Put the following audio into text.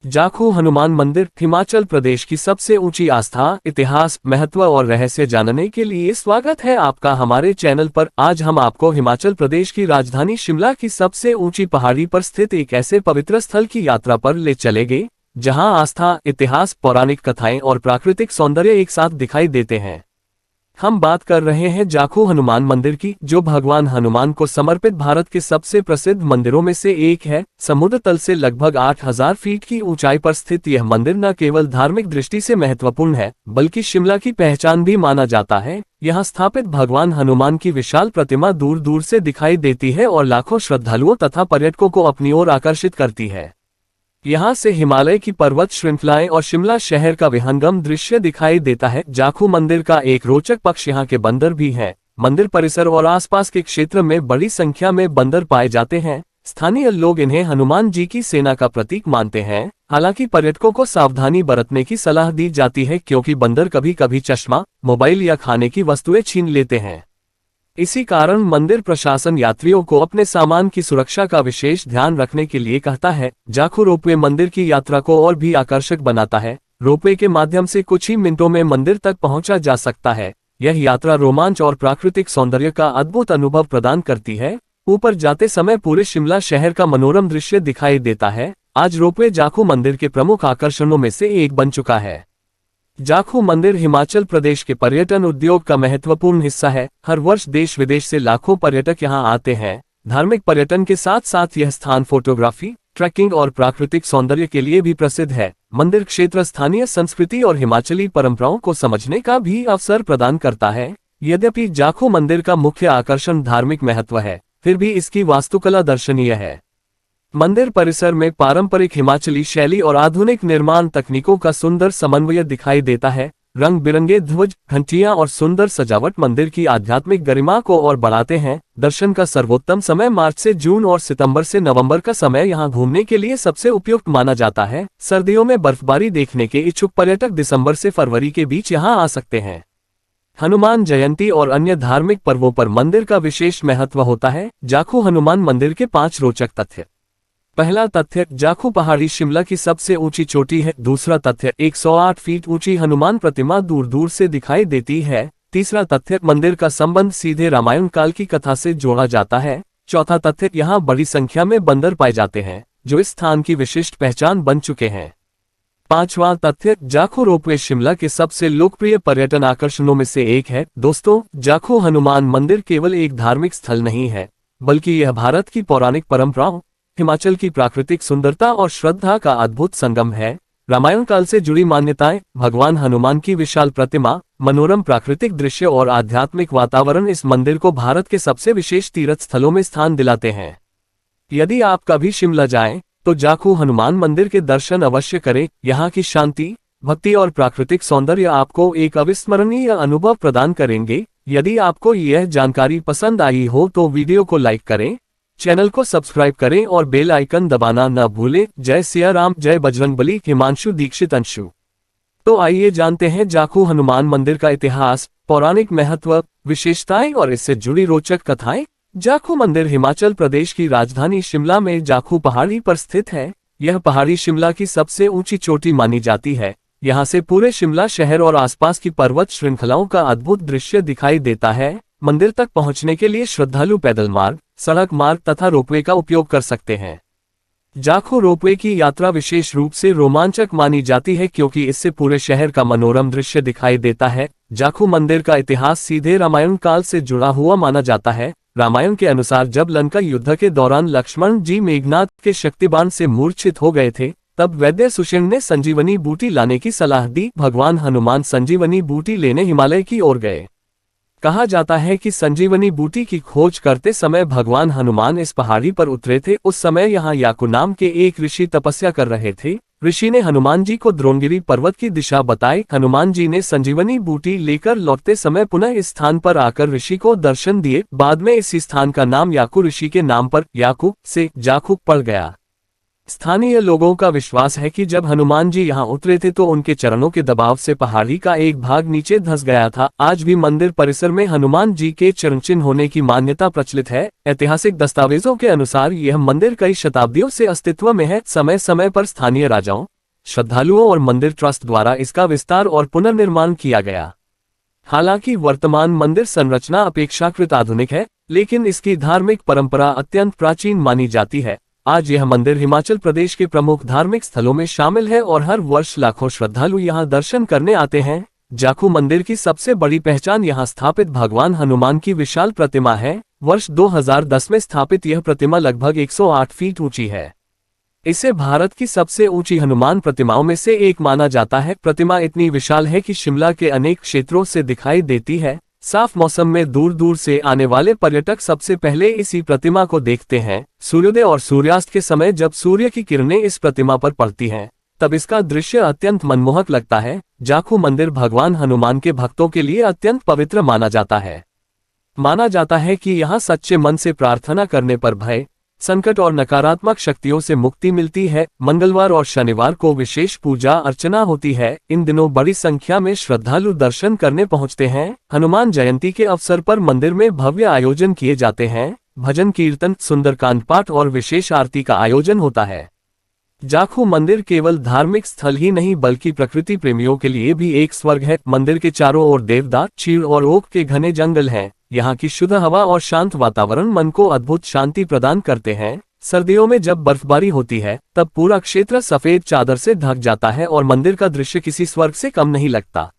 जाखू हनुमान मंदिर हिमाचल प्रदेश की सबसे ऊंची आस्था, इतिहास, महत्व और रहस्य जानने के लिए स्वागत है आपका हमारे चैनल पर। आज हम आपको हिमाचल प्रदेश की राजधानी शिमला की सबसे ऊंची पहाड़ी पर स्थित एक ऐसे पवित्र स्थल की यात्रा पर ले चलेंगे जहां आस्था, इतिहास, पौराणिक कथाएं और प्राकृतिक सौंदर्य एक साथ दिखाई देते हैं। हम बात कर रहे हैं जाखू हनुमान मंदिर की, जो भगवान हनुमान को समर्पित भारत के सबसे प्रसिद्ध मंदिरों में से एक है। समुद्र तल से लगभग 8000 फीट की ऊंचाई पर स्थित यह मंदिर न केवल धार्मिक दृष्टि से महत्वपूर्ण है, बल्कि शिमला की पहचान भी माना जाता है। यहाँ स्थापित भगवान हनुमान की विशाल प्रतिमा दूर दूर से दिखाई देती है और लाखों श्रद्धालुओं तथा पर्यटकों को अपनी ओर आकर्षित करती है। यहाँ से हिमालय की पर्वत श्रृंखलाएं और शिमला शहर का विहंगम दृश्य दिखाई देता है। जाखू मंदिर का एक रोचक पक्ष यहाँ के बंदर भी है। मंदिर परिसर और आसपास के क्षेत्र में बड़ी संख्या में बंदर पाए जाते हैं। स्थानीय लोग इन्हें हनुमान जी की सेना का प्रतीक मानते हैं। हालांकि पर्यटकों को सावधानी बरतने की सलाह दी जाती है, क्योंकि बंदर कभी कभी चश्मा, मोबाइल या खाने की वस्तुएं छीन लेते हैं। इसी कारण मंदिर प्रशासन यात्रियों को अपने सामान की सुरक्षा का विशेष ध्यान रखने के लिए कहता है। जाखू रोपवे मंदिर की यात्रा को और भी आकर्षक बनाता है। रोपवे के माध्यम से कुछ ही मिनटों में मंदिर तक पहुंचा जा सकता है। यह यात्रा रोमांच और प्राकृतिक सौंदर्य का अद्भुत अनुभव प्रदान करती है। ऊपर जाते समय पूरे शिमला शहर का मनोरम दृश्य दिखाई देता है। आज रोपवे जाखू मंदिर के प्रमुख आकर्षणों में से एक बन चुका है। जाखू मंदिर हिमाचल प्रदेश के पर्यटन उद्योग का महत्वपूर्ण हिस्सा है। हर वर्ष देश विदेश से लाखों पर्यटक यहां आते हैं। धार्मिक पर्यटन के साथ साथ यह स्थान फोटोग्राफी, ट्रैकिंग और प्राकृतिक सौंदर्य के लिए भी प्रसिद्ध है। मंदिर क्षेत्र स्थानीय संस्कृति और हिमाचली परंपराओं को समझने का भी अवसर प्रदान करता है। यद्यपि जाखू मंदिर का मुख्य आकर्षण धार्मिक महत्व है, फिर भी इसकी वास्तुकला दर्शनीय है। मंदिर परिसर में पारंपरिक हिमाचली शैली और आधुनिक निर्माण तकनीकों का सुंदर समन्वय दिखाई देता है। रंग बिरंगे ध्वज, घंटियां और सुंदर सजावट मंदिर की आध्यात्मिक गरिमा को और बढ़ाते हैं। दर्शन का सर्वोत्तम समय मार्च से जून और सितंबर से नवंबर का समय यहां घूमने के लिए सबसे उपयुक्त माना जाता है। सर्दियों में बर्फबारी देखने के इच्छुक पर्यटक दिसंबर से फरवरी के बीच यहां आ सकते हैं। हनुमान जयंती और अन्य धार्मिक पर्वों पर मंदिर का विशेष महत्व होता है। जाखू हनुमान मंदिर के 5 रोचक तथ्य। पहला तथ्य, जाखू पहाड़ी शिमला की सबसे ऊंची चोटी है। दूसरा तथ्य, 108 फीट ऊंची हनुमान प्रतिमा दूर दूर से दिखाई देती है। तीसरा तथ्य, मंदिर का संबंध सीधे रामायण काल की कथा से जोड़ा जाता है। चौथा तथ्य, यहाँ बड़ी संख्या में बंदर पाए जाते हैं, जो इस स्थान की विशिष्ट पहचान बन चुके हैं। पांचवा तथ्य, जाखू रोपवे शिमला के सबसे लोकप्रिय पर्यटन आकर्षणों में से एक है। दोस्तों, जाखू हनुमान मंदिर केवल एक धार्मिक स्थल नहीं है, बल्कि यह भारत की पौराणिक परंपराओं, हिमाचल की प्राकृतिक सुंदरता और श्रद्धा का अद्भुत संगम है। रामायण काल से जुड़ी मान्यताएं, भगवान हनुमान की विशाल प्रतिमा, मनोरम प्राकृतिक दृश्य और आध्यात्मिक वातावरण इस मंदिर को भारत के सबसे विशेष तीर्थ स्थलों में स्थान दिलाते हैं। यदि आप कभी शिमला जाएं, तो जाखू हनुमान मंदिर के दर्शन अवश्य करें। यहाँ की शांति, भक्ति और प्राकृतिक सौंदर्य आपको एक अविस्मरणीय अनुभव प्रदान करेंगे। यदि आपको यह जानकारी पसंद आई हो तो वीडियो को लाइक करें, चैनल को सब्सक्राइब करें और बेल आइकन दबाना न भूलें। जय सिया राम, जय बजरंगबली। हिमांशु दीक्षित अंशु। तो आइए जानते हैं जाखू हनुमान मंदिर का इतिहास, पौराणिक महत्व, विशेषताएं और इससे जुड़ी रोचक कथाएं। जाखू मंदिर हिमाचल प्रदेश की राजधानी शिमला में जाखू पहाड़ी पर स्थित है। यह पहाड़ी शिमला की सबसे ऊंची चोटी मानी जाती है। यहाँ से पूरे शिमला शहर और आसपास की पर्वत श्रृंखलाओं का अद्भुत दृश्य दिखाई देता है। मंदिर तक पहुंचने के लिए श्रद्धालु पैदल मार्ग, सड़क मार्ग तथा रोपवे का उपयोग कर सकते हैं। जाखू रोपवे की यात्रा विशेष रूप से रोमांचक मानी जाती है, क्योंकि इससे पूरे शहर का मनोरम दृश्य दिखाई देता है। जाखू मंदिर का इतिहास सीधे रामायण काल से जुड़ा हुआ माना जाता है। रामायण के अनुसार जब लंका युद्ध के दौरान लक्ष्मण जी मेघनाद के शक्तिबाण से मूर्छित हो गए थे, तब वैद्य सुषेण ने संजीवनी बूटी लाने की सलाह दी। भगवान हनुमान संजीवनी बूटी लेने हिमालय की ओर गए। कहा जाता है कि संजीवनी बूटी की खोज करते समय भगवान हनुमान इस पहाड़ी पर उतरे थे। उस समय यहाँ याकू नाम के एक ऋषि तपस्या कर रहे थे। ऋषि ने हनुमान जी को द्रोणगिरी पर्वत की दिशा बताई। हनुमान जी ने संजीवनी बूटी लेकर लौटते समय पुनः इस स्थान पर आकर ऋषि को दर्शन दिए। बाद में इसी स्थान का नाम याकू ऋषि के नाम पर याकू से जाखू पड़ गया। स्थानीय लोगों का विश्वास है कि जब हनुमान जी यहाँ उतरे थे तो उनके चरणों के दबाव से पहाड़ी का एक भाग नीचे धंस गया था। आज भी मंदिर परिसर में हनुमान जी के चरणचिन्ह होने की मान्यता प्रचलित है। ऐतिहासिक दस्तावेजों के अनुसार यह मंदिर कई शताब्दियों से अस्तित्व में है। समय समय पर स्थानीय राजाओं, श्रद्धालुओं और मंदिर ट्रस्ट द्वारा इसका विस्तार और पुनर्निर्माण किया गया। हालांकि वर्तमान मंदिर संरचना अपेक्षाकृत आधुनिक है, लेकिन इसकी धार्मिक परंपरा अत्यंत प्राचीन मानी जाती है। आज यह मंदिर हिमाचल प्रदेश के प्रमुख धार्मिक स्थलों में शामिल है और हर वर्ष लाखों श्रद्धालु यहां दर्शन करने आते हैं। जाखू मंदिर की सबसे बड़ी पहचान यहां स्थापित भगवान हनुमान की विशाल प्रतिमा है। वर्ष 2010 में स्थापित यह प्रतिमा लगभग 108 फीट ऊंची है। इसे भारत की सबसे ऊंची हनुमान प्रतिमाओं में से एक माना जाता है। प्रतिमा इतनी विशाल है कि शिमला के अनेक क्षेत्रों से दिखाई देती है। साफ मौसम में दूर दूर से आने वाले पर्यटक सबसे पहले इसी प्रतिमा को देखते हैं। सूर्योदय और सूर्यास्त के समय जब सूर्य की किरणें इस प्रतिमा पर पड़ती हैं, तब इसका दृश्य अत्यंत मनमोहक लगता है। जाखू मंदिर भगवान हनुमान के भक्तों के लिए अत्यंत पवित्र माना जाता है। माना जाता है कि यहाँ सच्चे मन से प्रार्थना करने पर भय, संकट और नकारात्मक शक्तियों से मुक्ति मिलती है। मंगलवार और शनिवार को विशेष पूजा अर्चना होती है। इन दिनों बड़ी संख्या में श्रद्धालु दर्शन करने पहुंचते हैं। हनुमान जयंती के अवसर पर मंदिर में भव्य आयोजन किए जाते हैं। भजन कीर्तन, सुंदरकांड पाठ और विशेष आरती का आयोजन होता है। जाखू मंदिर केवल धार्मिक स्थल ही नहीं बल्कि प्रकृति प्रेमियों के लिए भी एक स्वर्ग है। मंदिर के चारों ओर देवदार, चीड़ और ओक के घने जंगल हैं। यहाँ की शुद्ध हवा और शांत वातावरण मन को अद्भुत शांति प्रदान करते हैं। सर्दियों में जब बर्फबारी होती है तब पूरा क्षेत्र सफेद चादर से ढक जाता है और मंदिर का दृश्य किसी स्वर्ग से कम नहीं लगता।